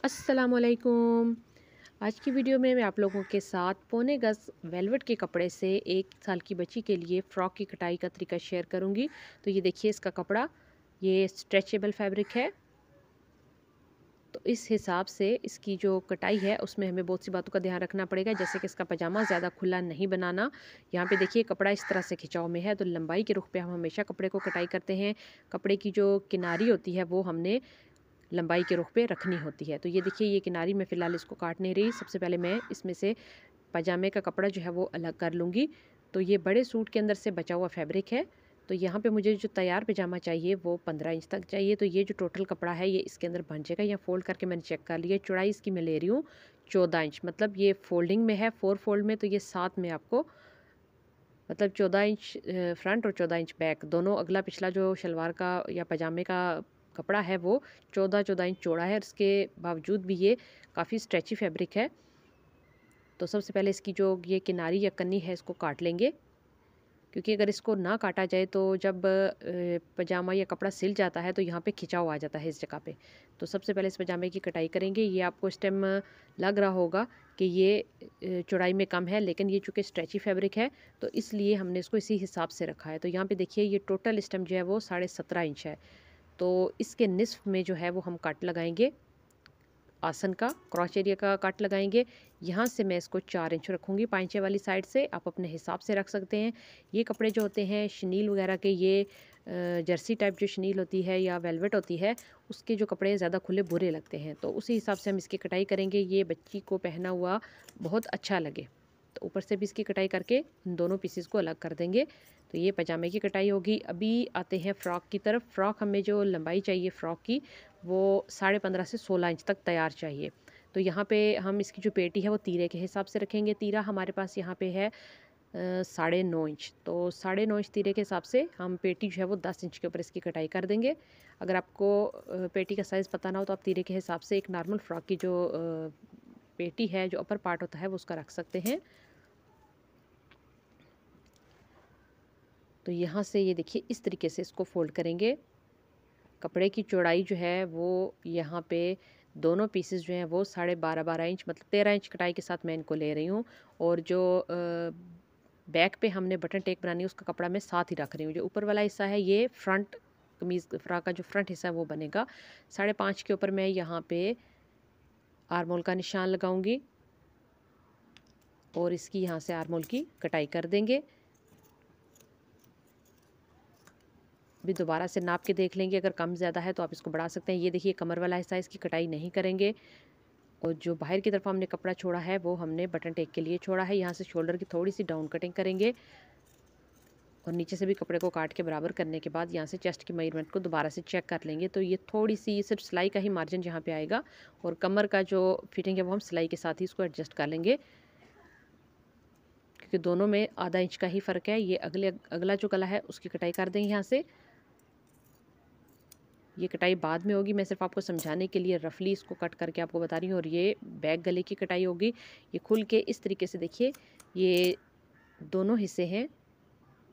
अस्सलामुअलैकुम। आज की वीडियो में मैं आप लोगों के साथ पौने गज़ वेलवेट के कपड़े से 1 साल की बच्ची के लिए फ़्रॉक की कटाई का तरीका शेयर करूंगी। तो ये देखिए इसका कपड़ा, ये स्ट्रेचेबल फैब्रिक है। तो इस हिसाब से इसकी जो कटाई है उसमें हमें बहुत सी बातों का ध्यान रखना पड़ेगा, जैसे कि इसका पजामा ज़्यादा खुला नहीं बनाना। यहाँ पे देखिए कपड़ा इस तरह से खिंचाव में है, तो लंबाई के रुख पे हम हमेशा कपड़े को कटाई करते हैं। कपड़े की जो किनारी होती है वो हमने लंबाई के रुख पे रखनी होती है। तो ये देखिए ये किनारी मैं फ़िलहाल इसको काट नहीं रही। सबसे पहले मैं इसमें से पजामे का कपड़ा जो है वो अलग कर लूँगी। तो ये बड़े सूट के अंदर से बचा हुआ फैब्रिक है। तो यहाँ पे मुझे जो तैयार पजामा चाहिए वो 15 इंच तक चाहिए। तो ये जो टोटल कपड़ा है ये इसके अंदर बन जाएगा। यहाँ फ़ोल्ड करके मैंने चेक कर लिया। चौड़ाई इसकी मैं ले रही हूँ 14 इंच, मतलब ये फ़ोल्डिंग में है 4 फ़ोल्ड में, तो ये 7 में आपको मतलब 14 इंच फ्रंट और 14 इंच बैक दोनों। अगला पिछला जो शलवार का या पजामे का कपड़ा है वो 14-14 इंच चौड़ा है और इसके बावजूद भी ये काफ़ी स्ट्रेची फैब्रिक है। तो सबसे पहले इसकी जो ये किनारी या कन्नी है इसको काट लेंगे, क्योंकि अगर इसको ना काटा जाए तो जब पजामा या कपड़ा सिल जाता है तो यहाँ पे खिंचाव आ जाता है इस जगह पे। तो सबसे पहले इस पजामे की कटाई करेंगे। ये आपको इस टाइम लग रहा होगा कि ये चौड़ाई में कम है, लेकिन ये चूँकि स्ट्रेची फैब्रिक है तो इसलिए हमने इसको इसी हिसाब से रखा है। तो यहाँ पे देखिए ये टोटल इस टाइम जो है वो 17.5 इंच है। तो इसके निस्फ में जो है वो हम कट लगाएंगे, आसन का क्रॉच एरिया का कट लगाएंगे। यहाँ से मैं इसको 4 इंच रखूँगी पाइंचे वाली साइड से। आप अपने हिसाब से रख सकते हैं। ये कपड़े जो होते हैं शनील वगैरह के, ये जर्सी टाइप जो शनील होती है या वेलवेट होती है, उसके जो कपड़े ज़्यादा खुले बुरे लगते हैं। तो उसी हिसाब से हम इसकी कटाई करेंगे, ये बच्ची को पहना हुआ बहुत अच्छा लगे। तो ऊपर से भी इसकी कटाई करके इन दोनों पीसेस को अलग कर देंगे। तो ये पजामे की कटाई होगी। अभी आते हैं फ़्रॉक की तरफ। फ़्रॉक हमें जो लंबाई चाहिए फ़्रॉक की वो 15.5 से 16 इंच तक तैयार चाहिए। तो यहाँ पे हम इसकी जो पेटी है वो तीरे के हिसाब से रखेंगे। तीरा हमारे पास यहाँ पे है 9.5 इंच। तो 9.5 इंच तीरे के हिसाब से हम पेटी जो है वो 10 इंच के ऊपर इसकी कटाई कर देंगे। अगर आपको पेटी का साइज़ पता ना हो तो आप तीरे के हिसाब से एक नॉर्मल फ़्रॉक की जो पेटी है, जो अपर पार्ट होता है वो उसका रख सकते हैं। तो यहाँ से ये देखिए इस तरीके से इसको फ़ोल्ड करेंगे। कपड़े की चौड़ाई जो है वो यहाँ पे दोनों पीसेस जो हैं वो 12.5 इंच, मतलब 13 इंच कटाई के साथ मैं इनको ले रही हूँ। और जो बैक पे हमने बटन टेक बनानी है उसका कपड़ा मैं साथ ही रख रही हूँ। जो ऊपर वाला हिस्सा है ये फ्रंट कमीज़ फ्रॉक का जो फ्रंट हिस्सा है वो बनेगा। 5.5 के ऊपर मैं यहाँ पे आर्मोल का निशान लगाऊंगी और इसकी यहाँ से आर्मोल की कटाई कर देंगे। भी दोबारा से नाप के देख लेंगे, अगर कम ज़्यादा है तो आप इसको बढ़ा सकते हैं। ये देखिए कमर वाला हिस्सा इसकी कटाई नहीं करेंगे। और जो बाहर की तरफ हमने कपड़ा छोड़ा है वो हमने बटन टेक के लिए छोड़ा है। यहाँ से शोल्डर की थोड़ी सी डाउन कटिंग करेंगे और नीचे से भी कपड़े को काट के बराबर करने के बाद यहाँ से चेस्ट की मेजरमेंट को दोबारा से चेक कर लेंगे। तो ये थोड़ी सी सिर्फ सिलाई का ही मार्जिन यहाँ पे आएगा और कमर का जो फिटिंग है वो हम सिलाई के साथ ही इसको एडजस्ट कर लेंगे, क्योंकि दोनों में आधा इंच का ही फ़र्क है। ये अगला जो गला है उसकी कटाई कर देंगे यहाँ से। ये कटाई बाद में होगी, मैं सिर्फ आपको समझाने के लिए रफली इसको कट करके आपको बता रही हूँ। और ये बैक गले की कटाई होगी। ये खुल के इस तरीके से देखिए, ये दोनों हिस्से हैं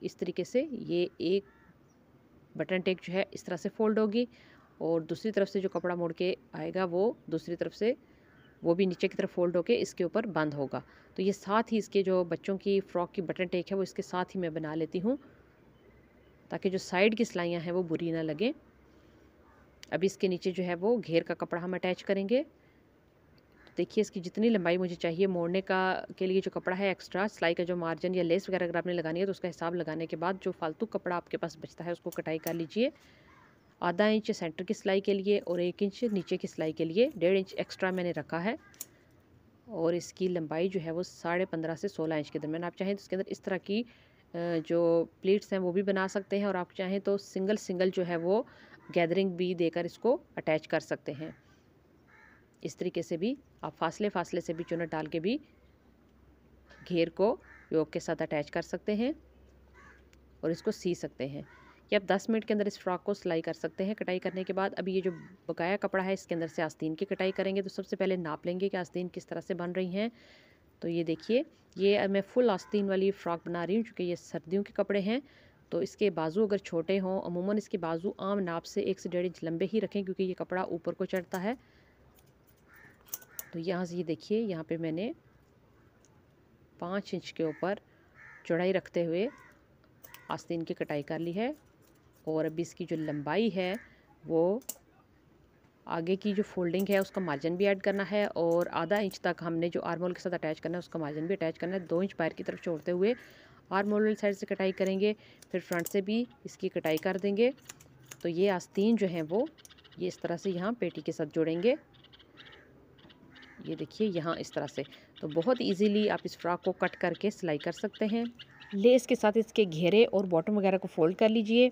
इस तरीके से। ये एक बटन टेक जो है इस तरह से फोल्ड होगी और दूसरी तरफ से जो कपड़ा मोड़ के आएगा वो दूसरी तरफ से वो भी नीचे की तरफ फोल्ड होके इसके ऊपर बंद होगा। तो ये साथ ही इसके जो बच्चों की फ़्रॉक की बटन टेक है वो इसके साथ ही मैं बना लेती हूँ, ताकि जो साइड की सिलाइयाँ हैं वो बुरी ना लगें। अभी इसके नीचे जो है वो घेर का कपड़ा हम अटैच करेंगे। देखिए इसकी जितनी लंबाई मुझे चाहिए मोड़ने का के लिए जो कपड़ा है एक्स्ट्रा सिलाई का जो मार्जिन या लेस वगैरह अगर आपने लगानी है तो उसका हिसाब लगाने के बाद जो फालतू कपड़ा आपके पास बचता है उसको कटाई कर लीजिए। आधा इंच सेंटर की सिलाई के लिए और 1 इंच नीचे की सिलाई के लिए, 1.5 इंच एक्स्ट्रा मैंने रखा है। और इसकी लंबाई जो है वो 15.5 से 16 इंच के दरमियान। आप चाहें तो इसके अंदर इस तरह की जो प्लीट्स हैं वो भी बना सकते हैं और आप चाहें तो सिंगल सिंगल जो है वो गैदरिंग भी देकर इसको अटैच कर सकते हैं। इस तरीके से भी आप फासले फासले से भी चुनट डाल के भी घेर को योग के साथ अटैच कर सकते हैं और इसको सी सकते हैं। ये आप 10 मिनट के अंदर इस फ्रॉक को सिलाई कर सकते हैं कटाई करने के बाद। अभी ये जो बकाया कपड़ा है इसके अंदर से आस्तीन की कटाई करेंगे। तो सबसे पहले नाप लेंगे कि आस्तीन किस तरह से बन रही हैं। तो ये देखिए ये मैं फुल आस्तीन वाली फ़्रॉक बना रही हूँ, क्योंकि ये सर्दियों के कपड़े हैं। तो इसके बाजू अगर छोटे हों, अमूमन इसके बाजू आम नाप से 1 से 1.5 इंच लंबे ही रखें, क्योंकि ये कपड़ा ऊपर को चढ़ता है। तो यहाँ से ये देखिए, यहाँ पे मैंने 5 इंच के ऊपर चौड़ाई रखते हुए आस्तीन की कटाई कर ली है। और अभी इसकी जो लंबाई है वो आगे की जो फोल्डिंग है उसका मार्जिन भी ऐड करना है, और आधा इंच तक हमने जो आर्म होल के साथ अटैच करना है उसका मार्जिन भी अटैच करना है। 2 इंच बाहर की तरफ छोड़ते हुए आर्म होल वाली साइड से कटाई करेंगे, फिर फ्रंट से भी इसकी कटाई कर देंगे। तो ये आस्तीन जो है वो ये इस तरह से यहाँ पेटी के साथ जोड़ेंगे। ये देखिए यहाँ इस तरह से। तो बहुत इजीली आप इस फ्रॉक को कट करके सिलाई कर सकते हैं। लेस के साथ इसके घेरे और बॉटम वगैरह को फोल्ड कर लीजिए।